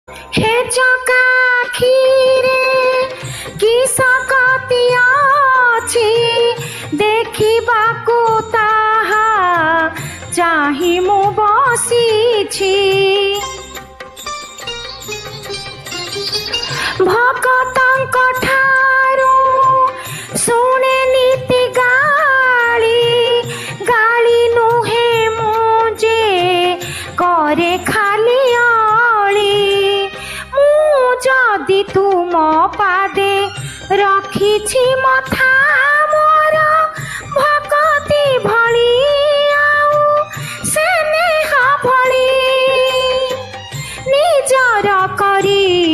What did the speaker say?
हे चकाखीरे कि सकति अछि देखिबाकु ताहा चाहि मु बसिछि। भगतंक ठारू शुणे नीति गाली गाली नुहे मुझे करे खाली अली। मु जदि तुम पादे रखिछि मथा मोर भगति भली आउ स्नेह भली निजर करी